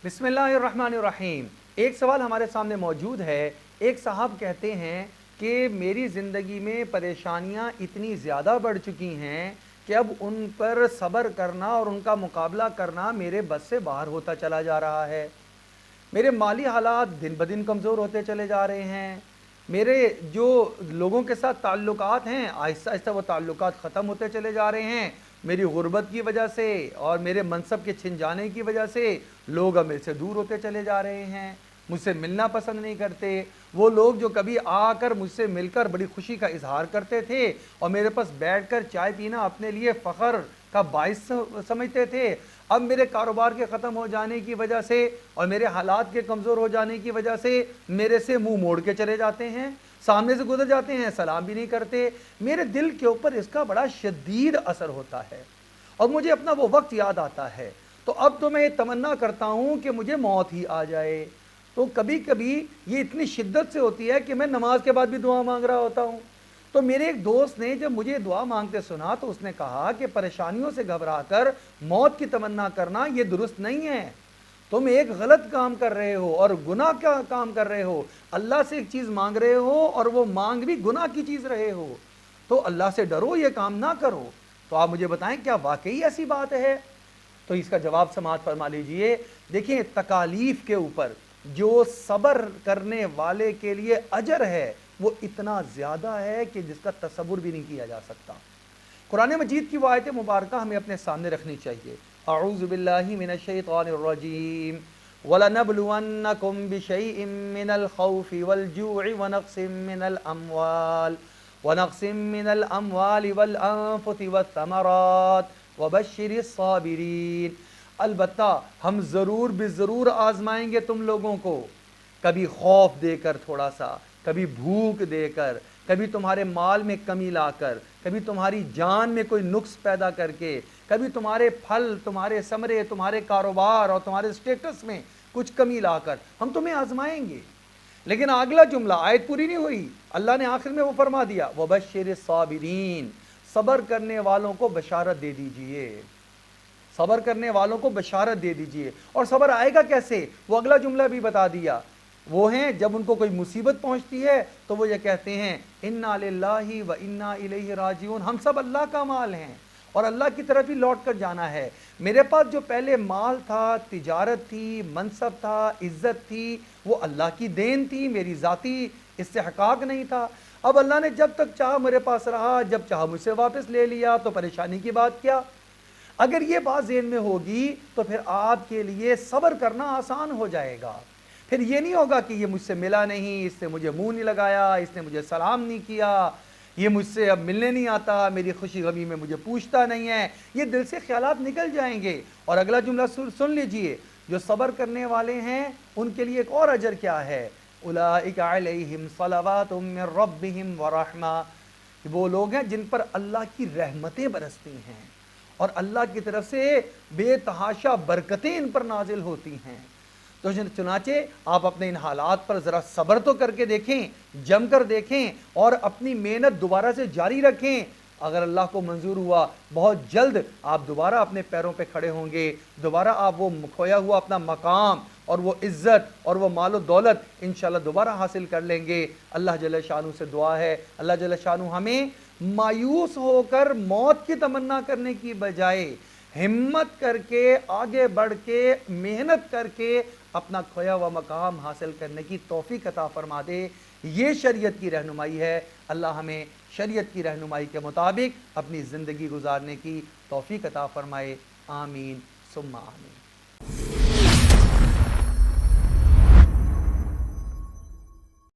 बिस्मिल्लाहिर्रहमानिर्रहीम। एक सवाल हमारे सामने मौजूद है। एक साहब कहते हैं कि मेरी ज़िंदगी में परेशानियां इतनी ज़्यादा बढ़ चुकी हैं कि अब उन पर सब्र करना और उनका मुकाबला करना मेरे बस से बाहर होता चला जा रहा है। मेरे माली हालात दिन ब दिन कमज़ोर होते चले जा रहे हैं। मेरे जो लोगों के साथ ताल्लुकात हैं आहिस्ता आहिस्ता वो ताल्लुकात ख़त्म होते चले जा रहे हैं। मेरी गुर्बत की वजह से और मेरे मनसब के छिन जाने की वजह से लोग अब मेरे से दूर होते चले जा रहे हैं, मुझसे मिलना पसंद नहीं करते। वो लोग जो कभी आकर मुझसे मिलकर बड़ी खुशी का इजहार करते थे और मेरे पास बैठकर चाय पीना अपने लिए फ़ख्र का बाइस समझते थे, अब मेरे कारोबार के ख़त्म हो जाने की वजह से और मेरे हालात के कमज़ोर हो जाने की वजह से मेरे से मुंह मोड़ के चले जाते हैं, सामने से गुजर जाते हैं, सलाम भी नहीं करते। मेरे दिल के ऊपर इसका बड़ा शदीद असर होता है और मुझे अपना वो वक्त याद आता है। तो अब तो मैं ये तमन्ना करता हूँ कि मुझे मौत ही आ जाए। तो कभी कभी ये इतनी शिद्दत से होती है कि मैं नमाज के बाद भी दुआ मांग रहा होता हूँ। तो मेरे एक दोस्त ने जब मुझे दुआ मांगते सुना तो उसने कहा कि परेशानियों से घबराकर मौत की तमन्ना करना ये दुरुस्त नहीं है। तुम एक गलत काम कर रहे हो और गुनाह का काम कर रहे हो। अल्लाह से एक चीज़ मांग रहे हो और वो मांग भी गुनाह की चीज़ रहे हो, तो अल्लाह से डरो, ये काम ना करो। तो आप मुझे बताएं क्या वाकई ऐसी बात है? तो इसका जवाब समाअत फरमा लीजिए। देखिए, तकालीफ के ऊपर जो सब्र करने वाले के लिए अजर है वो इतना ज़्यादा है कि जिसका तसव्वुर भी नहीं किया जा सकता। कुरान मजीद की वो आयत मुबारक हमें अपने सामने रखनी चाहिए। अऊज़ु बिल्लाहि मिनश शैतानिर रजीम वलनबलुवन्नकुम बिशैइन मिनल खौफि वल जू'i व नक़्सिम मिनल अमवालि वल अनफुसि वस्समरात वबश्शिरिस साबिरीन। अलबत्ता हम ज़रूर बिज़रूर आज़माएंगे तुम लोगों को, कभी खौफ देकर थोड़ा सा, कभी भूख देकर, कभी तुम्हारे माल में कमी लाकर, कभी तुम्हारी जान में कोई नुक्स पैदा करके, कभी तुम्हारे फल, तुम्हारे समरे, तुम्हारे कारोबार और तुम्हारे स्टेटस में कुछ कमी लाकर हम तुम्हें आजमाएंगे। लेकिन अगला जुमला, आयत पूरी नहीं हुई, अल्लाह ने आखिर में वो फरमा दिया, वबश्शिरिस साबिरीन, सब्र करने वालों को बशारत दे दीजिए, सब्र करने वालों को बशारत दे दीजिए। और सब्र आएगा कैसे, वो अगला जुमला भी बता दिया। वो हैं जब उनको कोई मुसीबत पहुंचती है तो वो ये कहते हैं इन्ना लिल्लाहि व इन्ना इलैहि राजिऊन, हम सब अल्लाह का माल हैं और अल्लाह की तरफ ही लौट कर जाना है। मेरे पास जो पहले माल था, तिजारत थी, मनसब था, इज्जत थी, वो अल्लाह की देन थी, मेरी ज़ाती इस्तेहकाक नहीं था। अब अल्लाह ने जब तक चाहा मेरे पास रहा, जब चाहा मुझसे वापस ले लिया, तो परेशानी की बात क्या। अगर ये बात ज़हन में होगी तो फिर आपके लिए सब्र करना आसान हो जाएगा। फिर ये नहीं होगा कि ये मुझसे मिला नहीं, इसने मुझे मुंह नहीं लगाया, इसने मुझे सलाम नहीं किया, ये मुझसे अब मिलने नहीं आता, मेरी खुशी गमी में मुझे पूछता नहीं है। ये दिल से ख्यालात निकल जाएंगे। और अगला जुमला सुन लीजिए, जो सब्र करने वाले हैं उनके लिए एक और अजर क्या है, उलाइका अलैहिम सलवातुम मिन रब्बिहिम व रहमा, वो लोग हैं जिन पर अल्लाह की रहमतें बरसती हैं और अल्लाह की तरफ से बेतहाशा बरकतें इन पर नाजिल होती हैं। तो चुनाचे आप अपने इन हालात पर ज़रा सब्र तो करके देखें, जम कर देखें और अपनी मेहनत दोबारा से जारी रखें। अगर अल्लाह को मंजूर हुआ, बहुत जल्द आप दोबारा अपने पैरों पे खड़े होंगे, दोबारा आप वो खोया हुआ अपना मकाम और वो इज़्ज़त और वो मालो दौलत इंशाअल्लाह दोबारा हासिल कर लेंगे। अल्लाह जल्ल शानू से दुआ है, अल्लाह जल्ल शानू हमें मायूस होकर मौत की तमन्ना करने की बजाय हिम्मत करके, आगे बढ़ के, मेहनत करके अपना खोया हुआ मकाम हासिल करने की तौफीक अता फरमा दे। ये शरीयत की रहनुमाई है। अल्लाह हमें शरीयत की रहनुमाई के मुताबिक अपनी ज़िंदगी गुजारने की तौफीक अता फरमाए। आमीन सुम्मा आमीन।